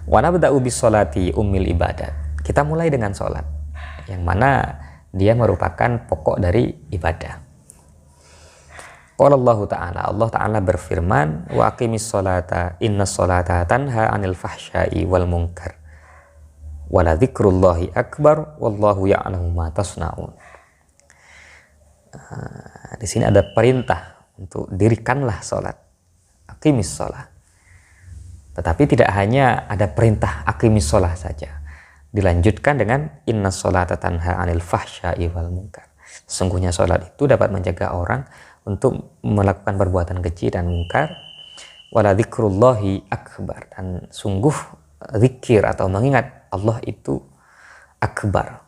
Wa nabda'u bis-sholati ummil ibadat. Kita mulai dengan sholat, yang mana dia merupakan pokok dari ibadah. Qala Allah Ta'ala, Allah Ta'ala berfirman, wa aqimis sholata innas sholata tanha 'anil fahsya'i wal munkar. Wa la dzikrullahi akbar wallahu ya'lamu ma tasna'un. Di sini ada perintah untuk dirikanlah sholat, aqimis sholat. Tetapi tidak hanya ada perintah aqimis sholat saja, dilanjutkan dengan innas sholata tanha 'anil fahsya'i wal munkar. Sesungguhnya sholat itu dapat mencegah orang untuk melakukan perbuatan keji dan mungkar. Wala dzikrullahi akbar, dan sungguh zikir atau mengingat Allah itu akbar,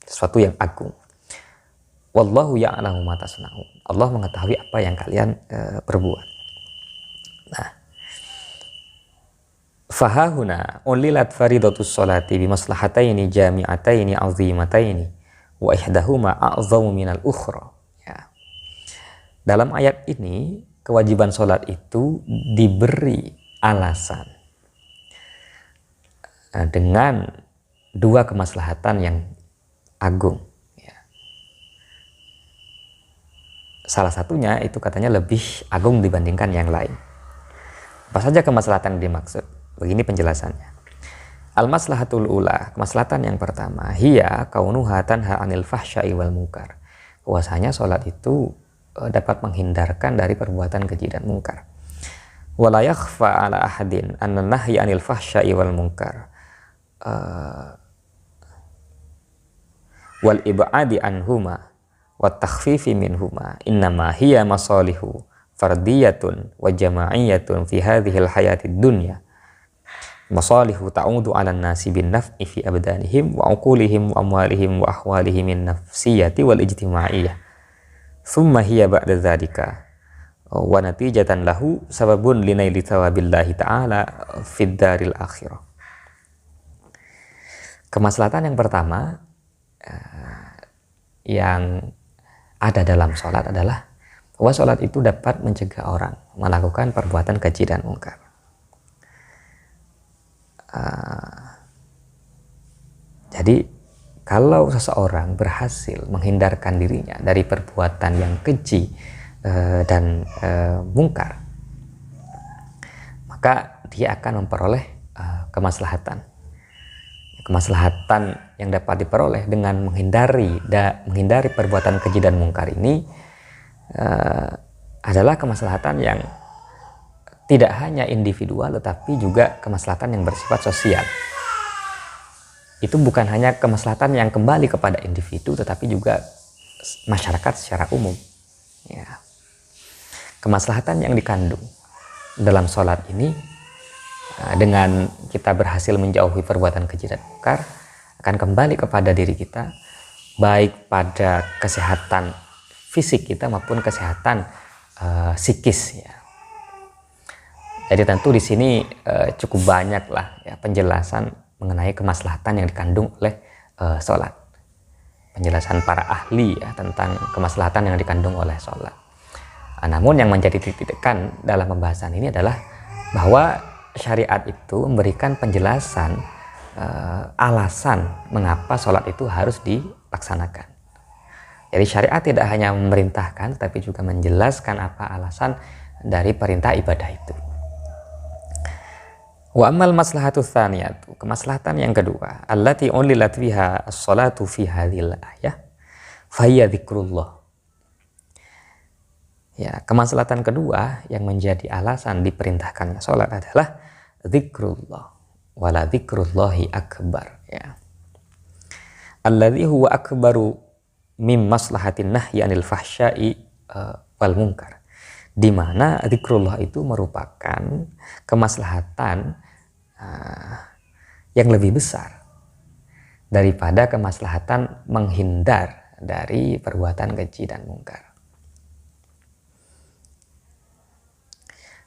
sesuatu yang agung. Wallahu ya'lamu ma tasna'un. Allah mengetahui apa yang kalian perbuat. Nah, fahahuna ulilat faridatus sholati bimaslahataini jami'ataini 'azimataini wa ihdahuma a'zamu minal ukhra. Ya. Dalam ayat ini kewajiban sholat itu diberi alasan dengan dua kemaslahatan yang agung. Ya. Salah satunya itu katanya lebih agung dibandingkan yang lain. Apa saja kemaslahatan yang dimaksud? Begini penjelasannya. Al-maslahatul ula, kemaslahatan yang pertama, hiya kaunuha tanha 'anil fahsya'i wal munkar. Bahwasanya sholat itu dapat menghindarkan dari perbuatan keji dan mungkar. Wala yakhfa 'ala ahadin anna nahya 'anil fahsya'i wal munkar wal ib'adi anhuma wat takhfifi minhuma innama hiya masalihu fardiyatun wa jama'iyatun fi hadhil hayatid dunya. Masalihu ta'udu 'alan nasi bin naf'i fi abdanihim wa uqulihim wa amwalihim wa ahwalihim min nafsiyati wal ijtima'iyyah. Thumma hiya ba'da dzalika wa natijatan lahu sababun linaili thawabillahi ta'ala fid daril akhirah. Kemaslahatan yang pertama yang ada dalam sholat adalah bahwa sholat itu dapat mencegah orang melakukan perbuatan keji dan mungkar. Jadi kalau seseorang berhasil menghindarkan dirinya dari perbuatan yang keji dan mungkar, maka dia akan memperoleh kemaslahatan yang dapat diperoleh dengan menghindari perbuatan keji dan mungkar ini adalah kemaslahatan yang tidak hanya individual tetapi juga kemaslahatan yang bersifat sosial. Itu bukan hanya kemaslahatan yang kembali kepada individu tetapi juga masyarakat secara umum. Ya. Kemaslahatan yang dikandung dalam sholat ini, dengan kita berhasil menjauhi perbuatan keji dan mungkar, akan kembali kepada diri kita, baik pada kesehatan fisik kita maupun kesehatan psikis. Ya. Jadi tentu di sini cukup banyak lah ya penjelasan mengenai kemaslahatan yang dikandung oleh sholat. Penjelasan para ahli ya tentang kemaslahatan yang dikandung oleh sholat. Namun yang menjadi titik tekan dalam pembahasan ini adalah bahwa syariat itu memberikan penjelasan alasan mengapa sholat itu harus dilaksanakan. Jadi syariat tidak hanya memerintahkan tapi juga menjelaskan apa alasan dari perintah ibadah itu. Wa amal maslahatu tsaniyatu, kemaslahatan yang kedua, allati ulilat biha as-salatu fi hadhil ayah fa hiya dzikrullah. Ya, kemaslahatan kedua yang menjadi alasan diperintahkannya salat adalah dzikrullah, wala dzikrullahi akbar, ya. Alladzi huwa akbaru mim maslahatin nahyi 'anil fahsya'i wal munkar. Di mana dzikrullah itu merupakan kemaslahatan yang lebih besar daripada kemaslahatan menghindar dari perbuatan keji dan mungkar.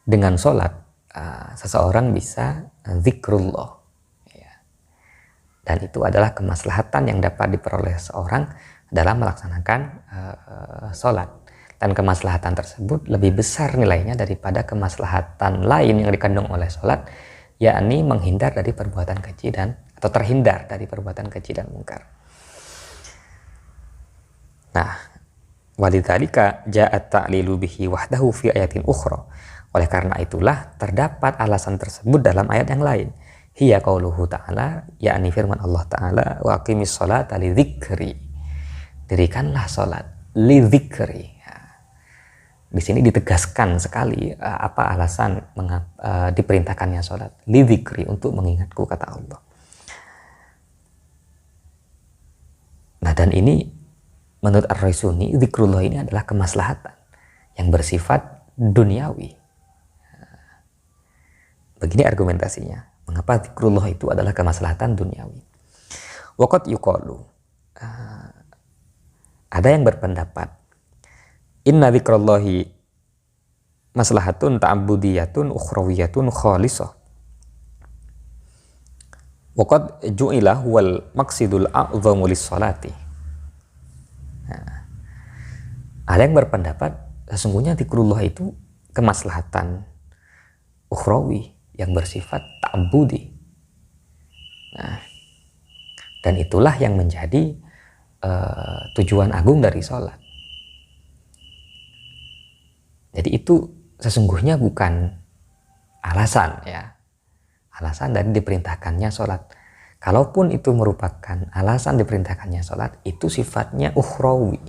Dengan sholat, seseorang bisa zikrullah, ya. Dan itu adalah kemaslahatan yang dapat diperoleh seorang dalam melaksanakan sholat. Dan kemaslahatan tersebut lebih besar nilainya daripada kemaslahatan lain yang dikandung oleh sholat, yakni menghindar dari perbuatan keji atau terhindar dari perbuatan keji dan mungkar. Nah, walidzalika ja'at ta'lilu bihi wahdahu fi ayatin ukhra. Oleh karena itulah terdapat alasan tersebut dalam ayat yang lain. Hiya qauluhu ta'ala, yakni firman Allah Ta'ala, wa aqimis sholata li dzikri. Dirikanlah salat li dzikri. Di sini ditegaskan sekali apa alasan diperintahkannya salat. Li dzikri, untuk mengingatku, kata Allah. Nah, dan ini menurut Ar-Raisuni, zikrullah ini adalah kemaslahatan yang bersifat duniawi. Begini argumentasinya. Mengapa zikrullah itu adalah kemaslahatan duniawi? Waqad yuqalu, ada yang berpendapat, inna zikrallahi maslahatun ta'budiyatun ukhrawiyatun khalisah. Waqad ju'ila huwal maqsidul a'zamu lis-salati. Ada yang berpendapat sesungguhnya zikrullah itu kemaslahatan ukhrawi yang bersifat ta'budi. Nah, dan itulah yang menjadi tujuan agung dari sholat. Jadi itu sesungguhnya bukan alasan, ya, alasan dari diperintahkannya sholat. Kalaupun itu merupakan alasan diperintahkannya sholat, itu sifatnya ukhrawi,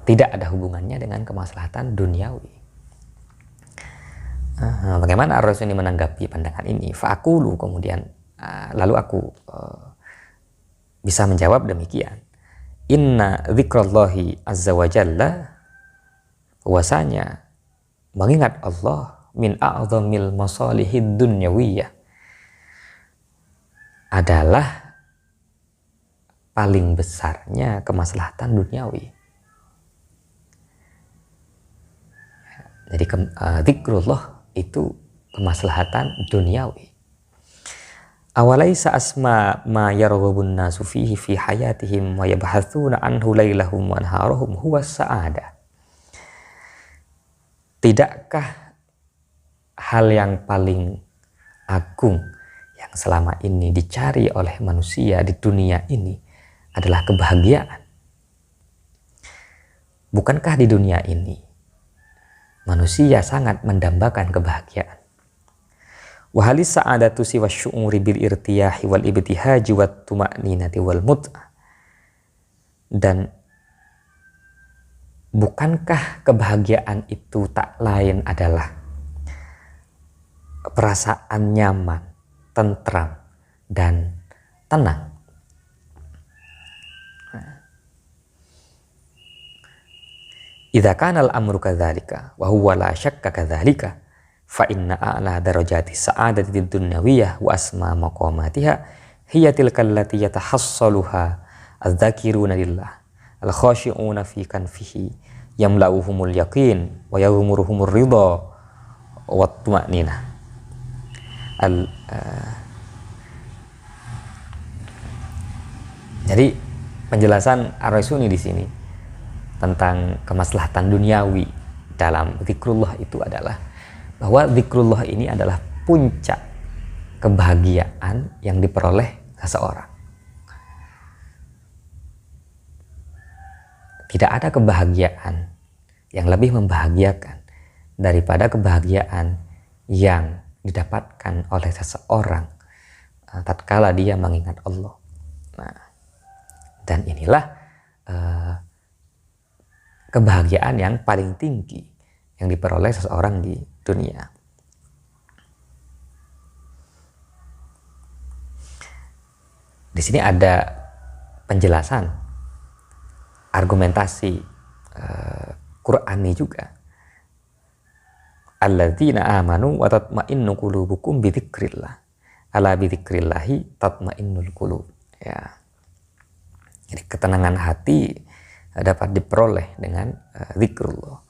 tidak ada hubungannya dengan kemaslahatan duniawi. Bagaimana Ar-Raisuni menanggapi pandangan ini? Fa'akulu, kemudian lalu aku bisa menjawab demikian. Inna dzikrallahi azza wa jalla, bahwasanya mengingat Allah min a'zamil masalihid dunyawiyah, adalah paling besarnya kemaslahatan duniawi. Jadi zikrullah itu kemaslahatan duniawi. Awalaisa asma ma yarghubun nasu fihi fi hayatihim wa yabhatsuna anhu lailahum wa naharahum huwa sa'ada. Tidakkah hal yang paling agung yang selama ini dicari oleh manusia di dunia ini adalah kebahagiaan? Bukankah di dunia ini manusia sangat mendambakan kebahagiaan? Wa halis sa'adatu siwa syu'uri bil irtiyahi wal ibtihaji wat tuma'ninati wal mut'ah. Dan bukankah kebahagiaan itu tak lain adalah perasaan nyaman, tentram, dan tenang? Idza kana al-amru kadzalika wa huwa la syakka kadzalika fa inna a'la darajati sa'adati dunyawiyah wa asma maqamatiha hiya tilka allati yatahassaluha adz-dzakiruna lillah al-khashi'una fi kanfihi yamla'uhumul yaqin wa yaghmuruhumur ridha wa tuma'ninah. Jadi penjelasan Ar-Raisuni di sini tentang kemaslahatan duniawi dalam zikrullah itu adalah bahwa zikrullah ini adalah puncak kebahagiaan yang diperoleh seseorang. Tidak ada kebahagiaan yang lebih membahagiakan daripada kebahagiaan yang didapatkan oleh seseorang tatkala dia mengingat Allah. Nah, dan inilah kebahagiaan yang paling tinggi yang diperoleh seseorang di dunia. Di sini ada penjelasan, argumentasi Qur'ani juga. Alladzina amanu wa tatma'innu qulubukum bi dzikrillah. Ala bi dzikrillahi tatma'innul qulub. Ya. Jadi ketenangan hati dapat diperoleh dengan zikrullah.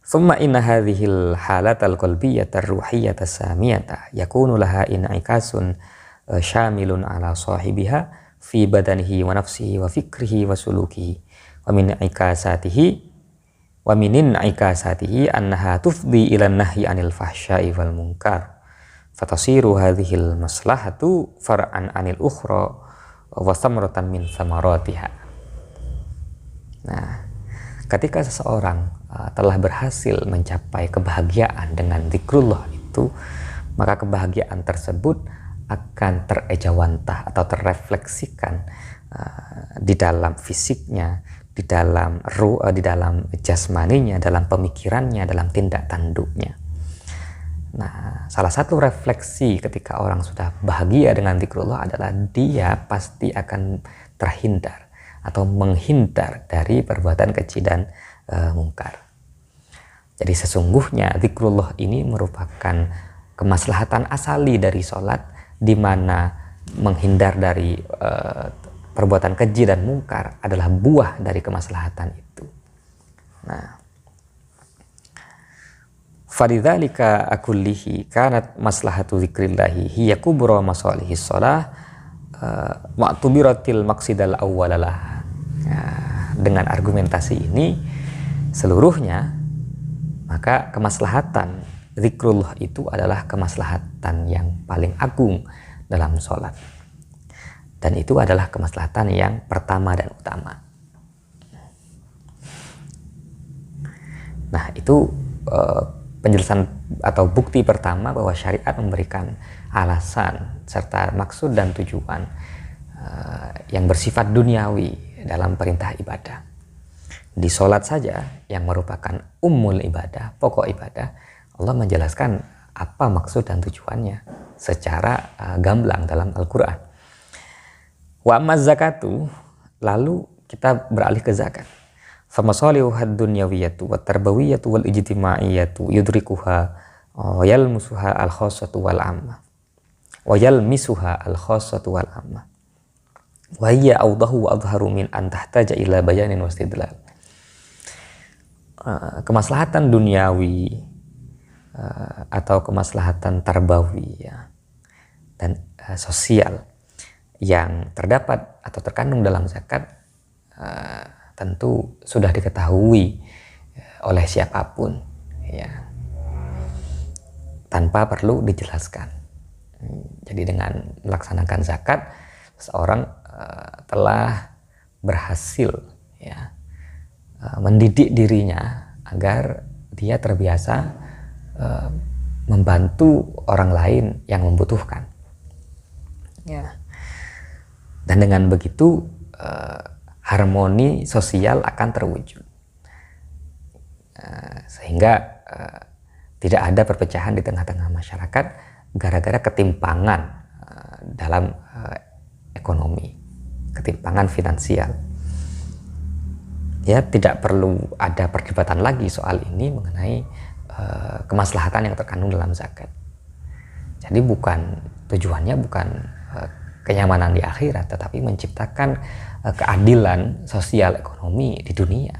Summa inna hadhil halatal qalbiyyata ruhiyyata samiyata yakunu laha in'ikasun syamilun ala sahibiha fi badanihi wa nafsihi wa fikrihi wa sulukihi wa min in'ikasatihi annaha tufdi ila nahyi anil fahsya'i wal munkar Fatasiru hadhil maslahatu far'an anil ukhra wa samratan min samaratiha. Nah, ketika seseorang telah berhasil mencapai kebahagiaan dengan zikrullah itu, maka kebahagiaan tersebut akan terejawantah atau terrefleksikan di dalam fisiknya, di dalam di dalam jasmaninya, dalam pemikirannya, dalam tindak tanduknya. Nah, salah satu refleksi ketika orang sudah bahagia dengan zikrullah adalah dia pasti akan terhindar atau menghindar dari perbuatan keji dan mungkar. Jadi sesungguhnya zikrullah ini merupakan kemaslahatan asali dari sholat, di mana menghindar dari perbuatan keji dan mungkar adalah buah dari kemaslahatan itu. Nah, falidzalika akullihi kanat maslahatu dzikrillahi hiya kubra masalihis shalah ma'tubiratil maqsidal awwalalah. Dengan argumentasi ini seluruhnya, maka kemaslahatan zikrullah itu adalah kemaslahatan yang paling agung dalam sholat, dan itu adalah kemaslahatan yang pertama dan utama. Nah, itu penjelasan atau bukti pertama bahwa syariat memberikan alasan serta maksud dan tujuan yang bersifat duniawi dalam perintah ibadah. Di sholat saja yang merupakan ummul ibadah, pokok ibadah, Allah menjelaskan apa maksud dan tujuannya secara gamblang dalam Al-Quran. Wa amma zakatu, lalu kita beralih ke zakat. Famasalihuhad dunyawiyatu wat tarbawiyatu wal ijtimaiyatu yudrikuha wa yalmusuha al khassatu wal amma wa yalmisuha al khassatu wal amma wa hiya awdahu wa adharu min an tahtaja ila bayanin wastidlal. Kemaslahatan duniawi atau kemaslahatan tarbawi, ya, dan sosial yang terdapat atau terkandung dalam zakat tentu sudah diketahui oleh siapapun, ya, tanpa perlu dijelaskan. Jadi dengan melaksanakan zakat, seorang telah berhasil, ya, mendidik dirinya agar dia terbiasa membantu orang lain yang membutuhkan, ya. Dan dengan begitu harmoni sosial akan terwujud, sehingga tidak ada perpecahan di tengah-tengah masyarakat gara-gara ketimpangan dalam ekonomi, ketimpangan finansial. Ya, tidak perlu ada perdebatan lagi soal ini mengenai kemaslahatan yang terkandung dalam zakat. Jadi tujuannya bukan kenyamanan di akhirat, tetapi menciptakan keadilan sosial ekonomi di dunia.